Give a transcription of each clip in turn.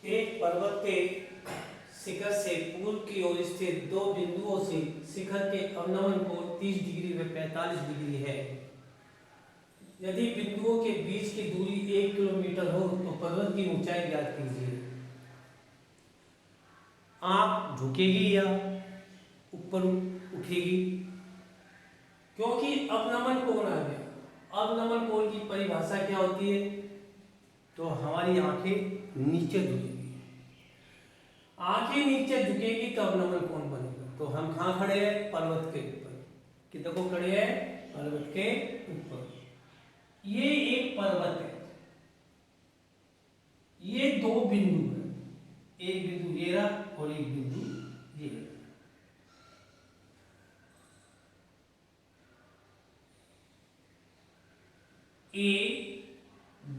एक पर्वत के शिखर से पूर्व की ओर स्थित दो बिंदुओं से शिखर के अवनमन कोण 30 डिग्री व 45 डिग्री है। यदि बिंदुओं के बीच की दूरी 1 किलोमीटर हो तो पर्वत की ऊंचाई ज्ञात कीजिए। आंख झुकेगी या ऊपर उठेगी? क्योंकि अवनमन कोण आ गया। अवनमन कोण की परिभाषा क्या होती है? तो हमारी आंखें नीचे झुकेगी। आंखें नीचे झुकेगी तो अवनमन कोण बनेगा। तो हम कहाँ खड़े हैं? पर्वत के ऊपर। किधर को खड़े हैं? पर्वत के ऊपर। ये एक पर्वत है, ये दो बिंदु है, एक बिंदु ये रहा और एक बिंदु ये रहा। ए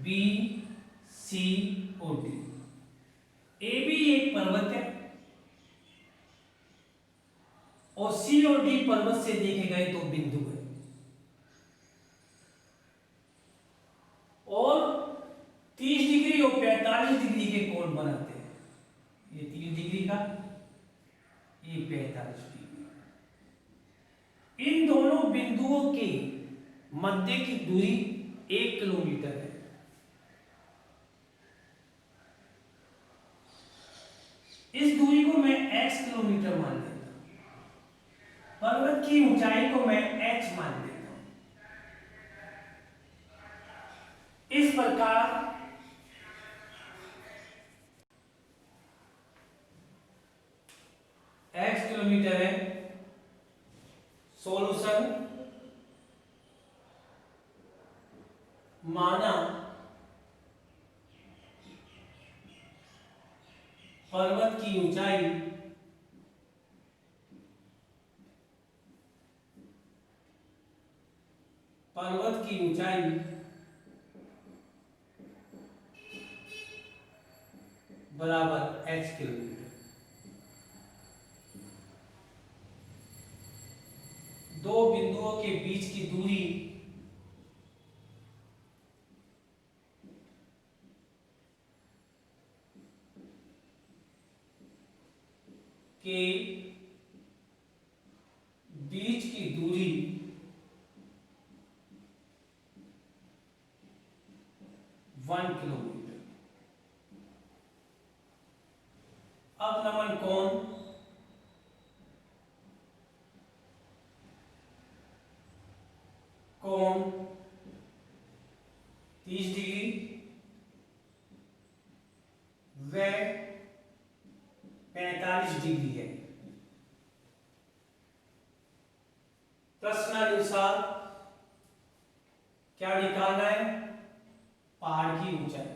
बी सी और डी। ए भी एक पर्वत है और सी और डी पर्वत से देखे गए दो बिंदु है और 30 डिग्री और 45 डिग्री के कोण बनाते हैं। ये 30 डिग्री का, ये 45 डिग्री। इन दोनों बिंदुओं के मध्य की दूरी 1 किलोमीटर है। इस दूरी को मैं x किलोमीटर मान लेता हूं। पर्वत की ऊंचाई को मैं h मान लेता हूं। इस प्रकार x किलोमीटर है। सॉल्यूशन माना पर्वत की ऊंचाई बराबर h किलोमीटर। दो बिंदुओं के बीच की दूरी के बीच की दूरी 1 किलोमीटर। अवनमन कोण कोण 30 डिग्री व 45 डिग्री है। प्रश्नानुसार क्या निकालना है? पहाड़ की ऊंचाई।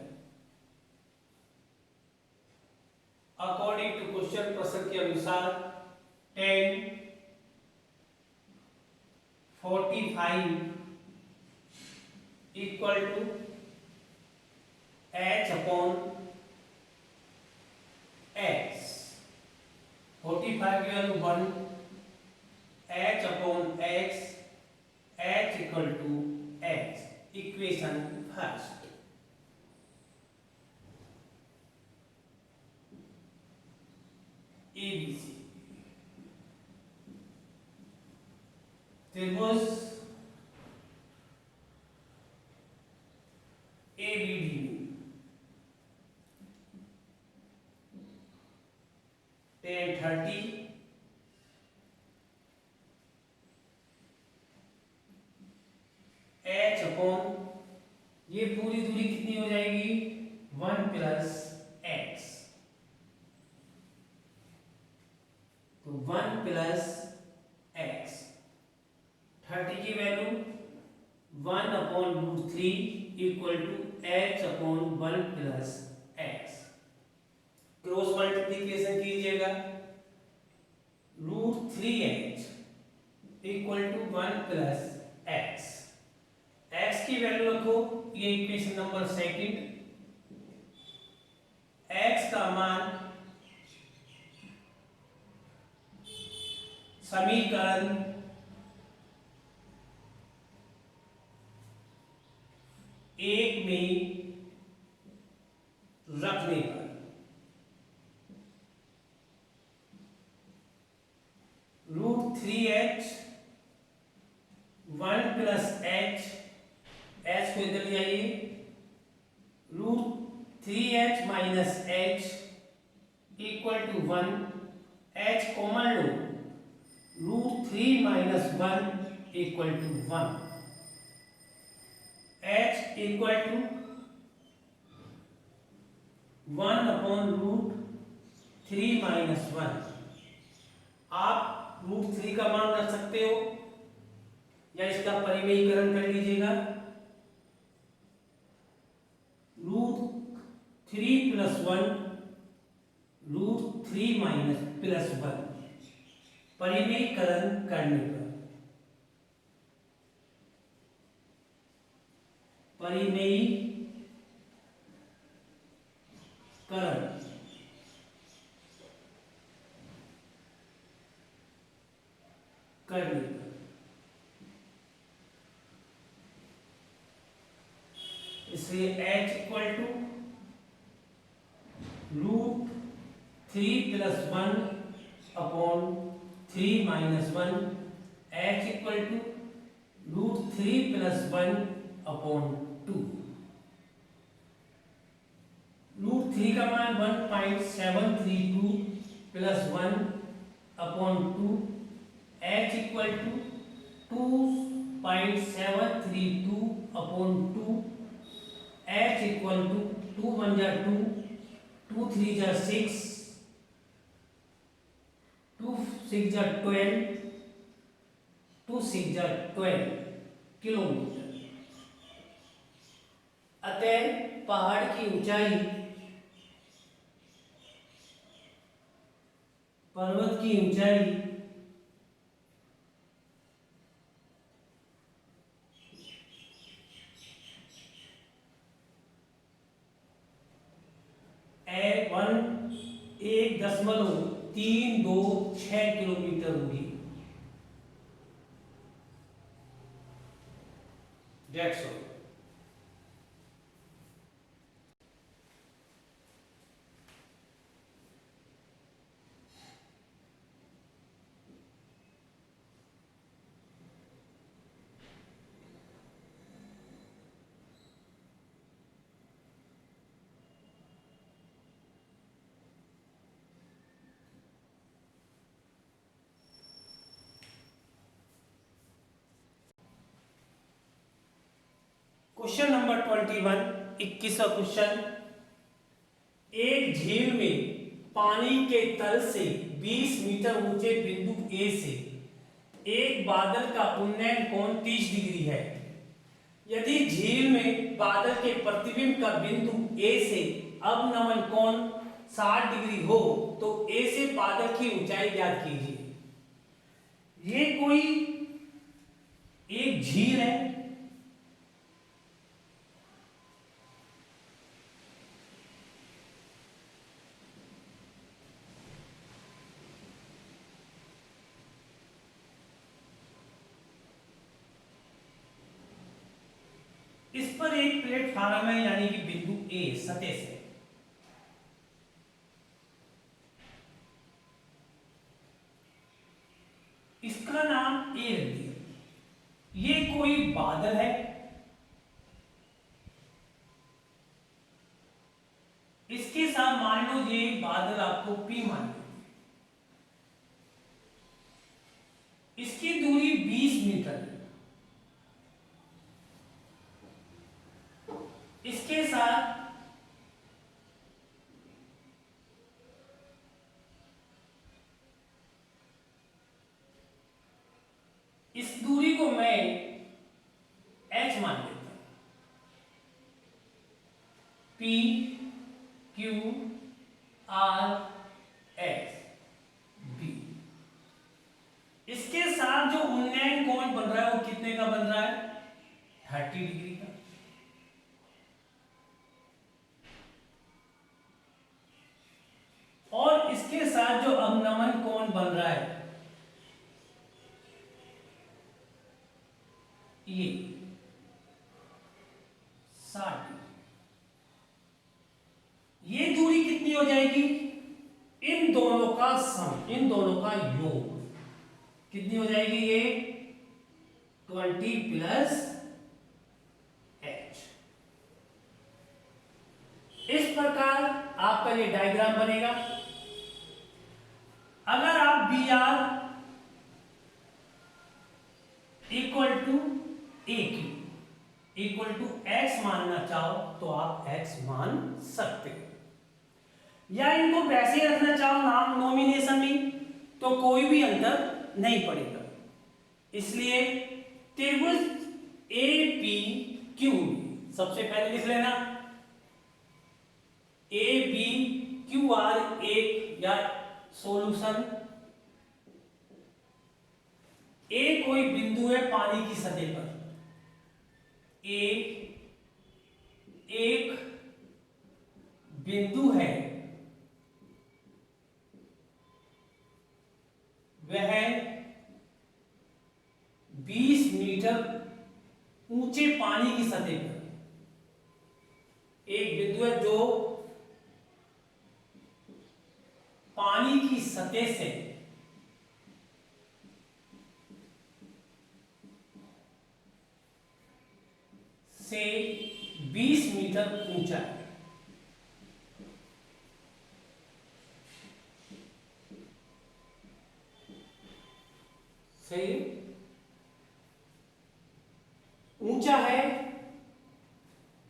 अकॉर्डिंग टू क्वेश्चन, प्रश्न के अनुसार 10 45 equal to h upon x। 45 की value 1, h upon x, h equal to x। Equation first. ABC त्रिभुज ABD में 10 30 h अपॉन ये पूरी दूरी कितनी हो जाएगी? 1 प्लस x। तो 1 प्लस x। 30 की value 1 upon root 3 equal to h upon 1 plus x। Cross multiplication कीजिएगा। Root 3h equal to 1 plus x। x की वैल्यू रखो, ये इक्वेशन नंबर सेकंड। x का मान समीकरण एक में रखने पर 3h 1 प्लस h, h को इधर ले आइए, √3h minus h equal to 1, h common लो, √3 minus 1 equal to 1, h equal to 1 upon √3 minus 1। आप √3 का मान रख सकते हो या इसका परिमेयीकरण कर लीजिएगा। √3 प्लस 1 √3 माइनस प्लस 1 परिमेयीकरण करने पर इसलिए h equal to √3 plus 1 upon 3 minus 1, h equal to √3 plus 1 upon 2। √3 का मान 1.732 plus 1 upon 2, h equal to 2.732 upon 2, h equal to 2 1 जा 2, 2 3 जा 6, 2 6 जा 12, 2 6 जा 12 किलोमीटर। अतः पहाड़ की ऊंचाई, पर्वत की ऊंचाई (1.326 किलोमीटर होगी। That's all. क्वेश्चन नंबर 21, 21वां क्वेश्चन। एक झील में पानी के तल से 20 मीटर ऊंचे बिंदु ए से एक बादल का उन्नयन कोण 30 डिग्री है। यदि झील में बादल के प्रतिबिंब का बिंदु ए से अवनमन कोण 60 डिग्री हो तो ए से बादल की ऊंचाई ज्ञात कीजिए। ये कोई एक झील है, इस पर एक प्लेटफॉर्म है, यानी कि बिंदु ए सतह से। इसका नाम ए रख दिया। ये कोई बादल है, इसके साथ मान लो ये बादल आपको पी मान लो, इसकी दूरी 20 मीटर है। इसके साथ इस दूरी को मैं h मान लेता हूं। P Q R S B। इसके साथ जो उन्नयन कोण बन रहा है वो कितने का बन रहा है? 30 डिग्री का। और इसके साथ जो अवनमन कोण बन रहा है ये 60। ये दूरी कितनी हो जाएगी? इन दोनों का सम, इन दोनों का योग कितनी हो जाएगी ये 20 प्लस h। इस प्रकार आपका ये डायग्राम बनेगा। अगर आप B R equal to A Q equal to x मानना चाहो तो आप एक्स मान सकते हो, या इनको वैसे ही रखना चाहो नाम नॉमिनेशन में तो कोई भी अंतर नहीं पड़ेगा। इसलिए त्रिभुज ए पी क्यू सबसे पहले लिख लेना ए बी क्यू आर एक या सॉल्यूशन। ए कोई बिंदु है पानी की सतह पर, ए एक बिंदु है, वह 20 मीटर ऊंचे पानी की सतह पर एक बिंदु है जो पानी की सतह से 20 मीटर ऊंचा है। सही, ऊंचा है,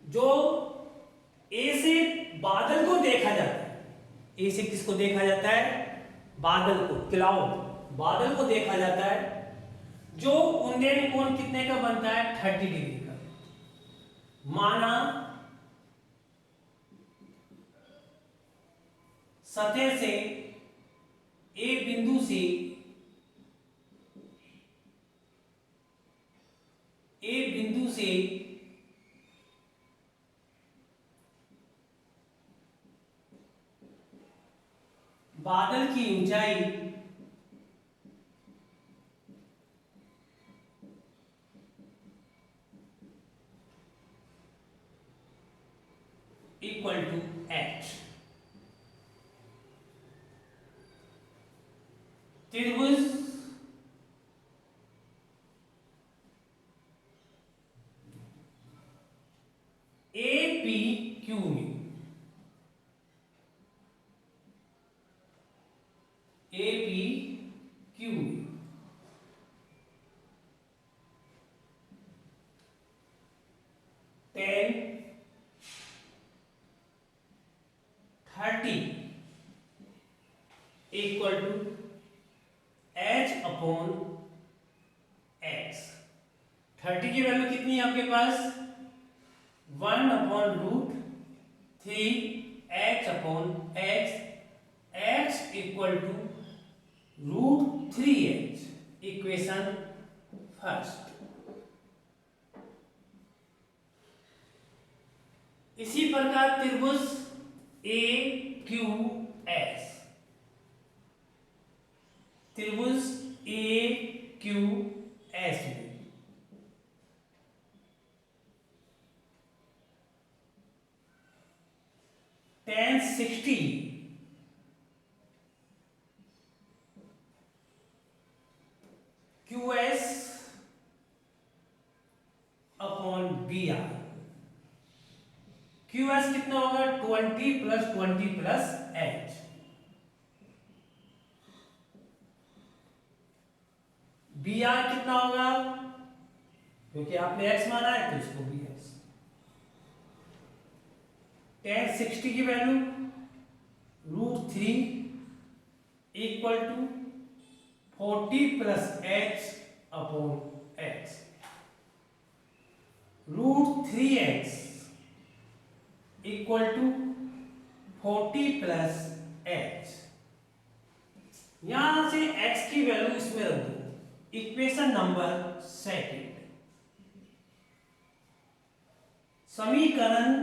जो ए से बादल को देखा जाता है। ए से किसको देखा जाता है? बादल को, क्लाउड, बादल को देखा जाता है, जो उन्नयन कोण कितने का बनता है? 30 डिग्री का। माना सतह से ए बिंदु से बादल की ऊंचाई इक्वल टू h। त्रिभुज ए पी क्यू में ए पी क्यू में 10 30 equal to h upon x। 30 की वैल्यू कितनी है आपके पास? 1 upon root 3 h upon x, x equal to root 3h, equation first. इसी प्रकार त्रिभुज ए क्यू एस, त्रिभुज ए क्यू एस में 1060 Q S upon B R. Q S कितना होगा? 20 plus 20 plus h. B R कितना होगा? क्योंकि आपने एक्स माना है तो इसको बी एक्स। 1060 की value root 3 equal to 40 plus h upon x. Root 3x equal to 40 plus h. यहां से x की वैल्यू इसमें रख दो। इक्वेशन नंबर सेकंड, समीकरण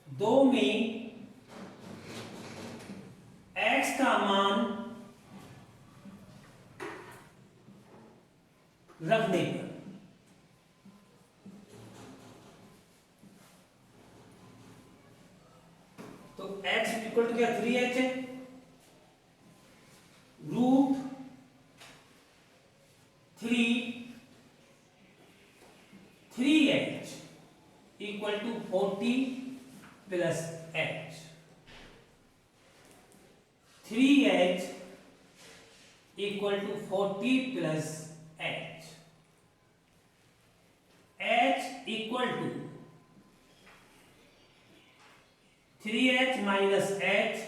दो में x का मान रखने पर इक्वल टू क्या 3h है, root 3h equal to 40 plus h, 3h equal to 40 plus h, h equal to 3h minus h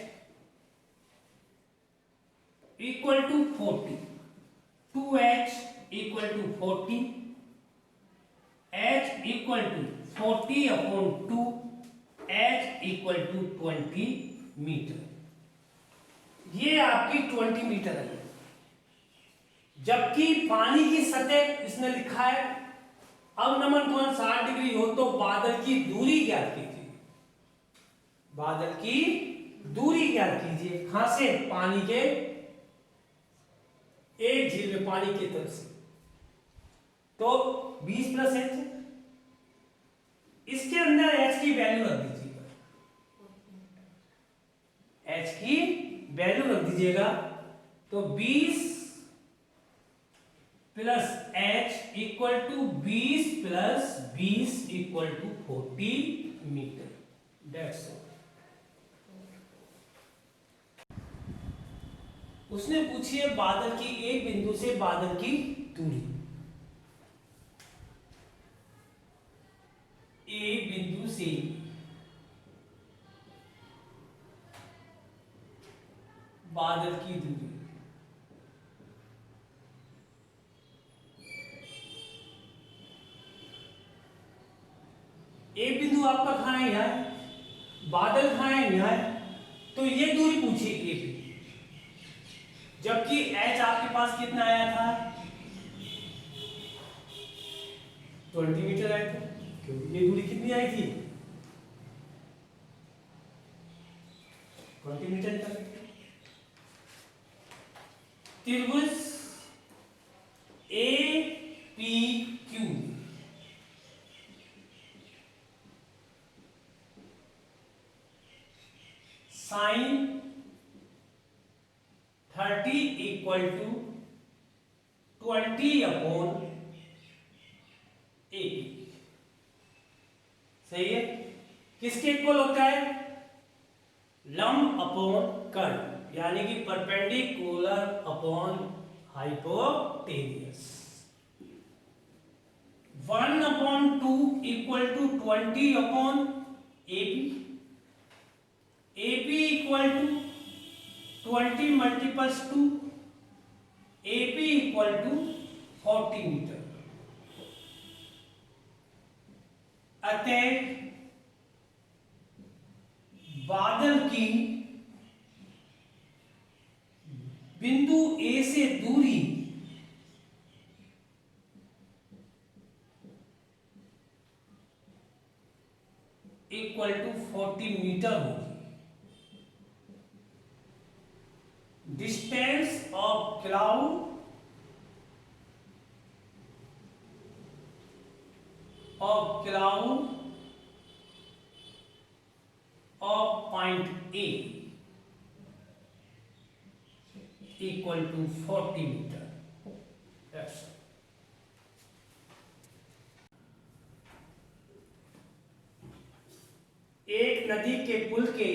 equal to 40, 2h equal to 40, h equal to 40 upon 2, h equal to 20 metre. ये आपकी 20 metre है, जबकि पानी की सतह इसने लिखा है अवनमन कोण 60 डिग्री हो तो बादल की दूरी ज्ञात कीजिए, बादल की दूरी ज्ञात कीजिए। कहां से? पानी के एक झील में पानी की तरफ से, तो 20 प्लस h, इसके अंदर h की वैल्यू रख दीजिएगा, h की वैल्यू रख दीजिएगा, तो 20 plus h equal to 20 plus 20 equal to 40 metre. That's all. उसने पूछी है बादल की एक बिंदु से बादल की दूरी, एक बिंदु से बादल की दूरी, एक बिंदु आपका कहां है? यहां। बादल कहां है? यहां। तो ये दूरी पूछी एक, जबकि h आपके पास कितना आया था? 20 मीटर आया था, क्योंकि ये दूरी कितनी आई थी? 20 मीटर का। त्रिभुज APQ sine 30 equal to 20 upon 80, सही है। किसके इक्वल होता है? लंब अपॉन कर्व, यानी कि perpendicular upon hypotenuse. 1/2 equal to 20 upon AP, AP equal to 20 multiples 2, AP equal to 40 metre. अतः बादल की बिंदु A से दूरी इक्वल टू 40 मीटर होगी। Distance of cloud of point A equal to 40 meter. That's all. एक नदी के पुल के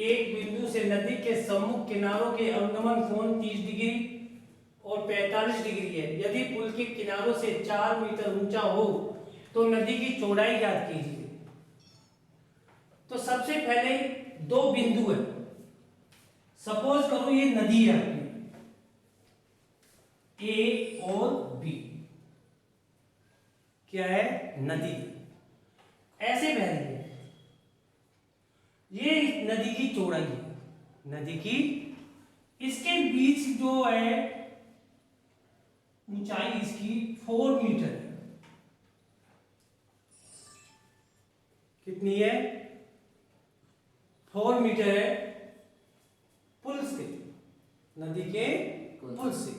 एक बिंदु से नदी के सम्मुख किनारों के अवनमन कोण 30 डिग्री और 45 डिग्री है। यदि पुल के किनारों से 4 मीटर ऊंचा हो तो नदी की चौड़ाई ज्ञात कीजिए। तो सबसे पहले दो बिंदु है, सपोज करो ये नदी है आपकी ए और बी, क्या है? नदी। ऐसे बह रही है, ये नदी की चौड़ाई है, नदी की, इसके बीच जो है ऊंचाई इसकी 4 मीटर है। कितनी है? 4 मीटर है पुल से, नदी के पुल से।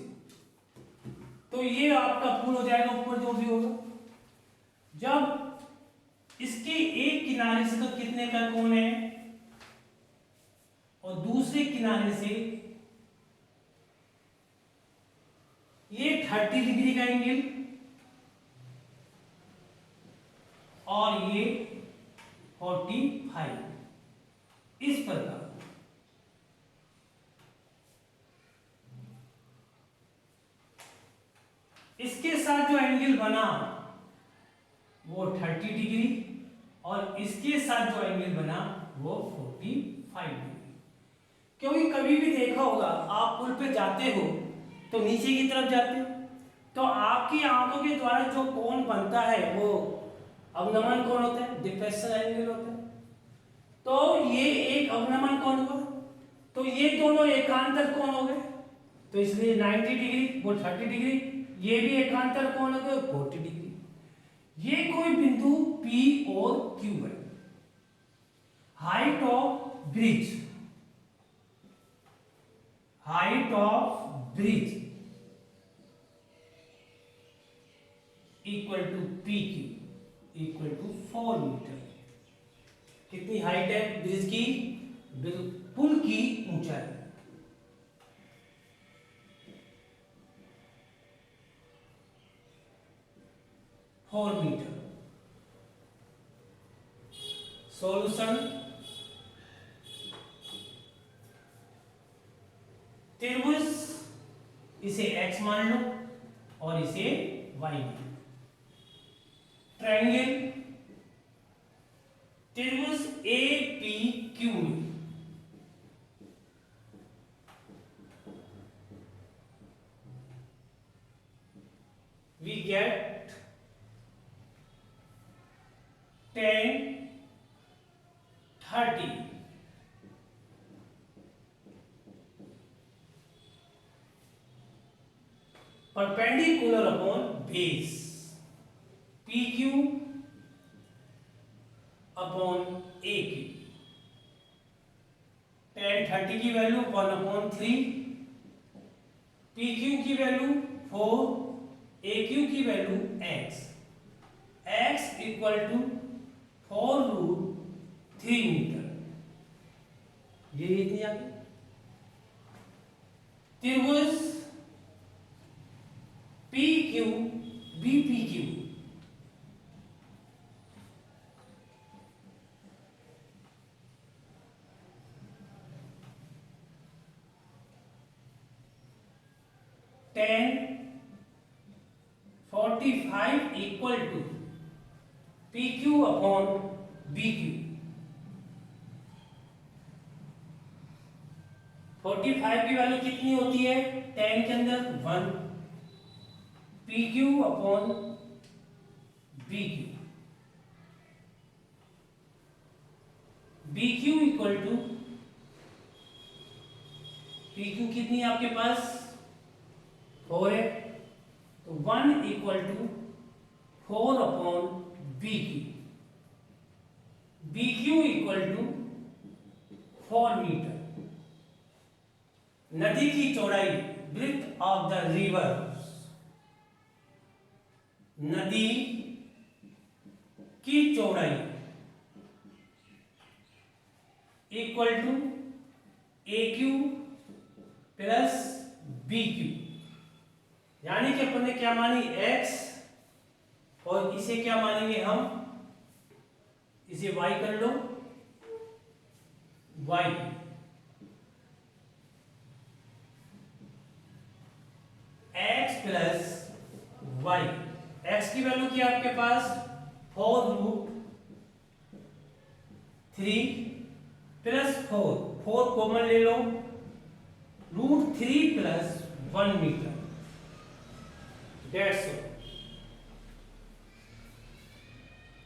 तो ये आपका पुल हो जाएगा, ऊपर जो भी होगा। जब इसके एक किनारे से तो कितने का कोण है और दूसरे किनारे से ये 30 डिग्री का एंगल और ये 45, इस प्रकार। इसके साथ जो एंगल बना वो 30 डिग्री और इसके साथ जो एंगल बना वो 45 डिग्री। क्योंकि कभी भी देखा होगा आप पुल पे जाते हो तो नीचे की तरफ जाते हो, तो आपकी आंखों के द्वारा जो कोण बनता है वो अवनमन कोण होता है, डिफ्लेक्शन एंगल होता है। तो ये एक अवनमन कोण हुआ, तो ये दोनों एकांतर कोण हो गए, तो इसलिए 90 डिग्री वो 30 डिग्री, ये भी एकांतर कोण हो गए 40 डिग्री। ये कोई बिंदु P और Q है। Height of bridge, height of bridge equal to PQ equal to 4 metre. कितनी हाइट है ब्रिज की, पुल की ऊंचाई, फोर मीटर। सॉल्यूशन, त्रिभुज इसे x मान लो और इसे y मान लो। ट्रायंगल त्रिभुज APQ में we get 10, 30 perpendicular upon base PQ upon AQ। 10, 30 की वैल्यू 1/3, PQ की वैल्यू 4, AQ की value x, x equal to 4√3 metre. ये इतनी आ गई। त्रिभुज PQ BPQ tan 45 equal to PQ upon BQ। 45 की वैल्यू कितनी होती है tan के अंदर 1, PQ upon BQ, BQ equal to PQ कितनी है आपके पास 4 है, तो 1 equal to 4 upon BQ, BQ equal to 4 metre. नदी की चौड़ाई, ब्रेथ ऑफ द रिवर, नदी की चौड़ाई equal to AQ plus BQ। यानी कि अपन ने क्या मानी x और इसे क्या मानेंगे हम, इसे y कर लो, y x plus y। x की वैल्यू क्या आपके पास 4√3 प्लस 4 कॉमन ले लो, √3 प्लस 1 मीटर। That's all.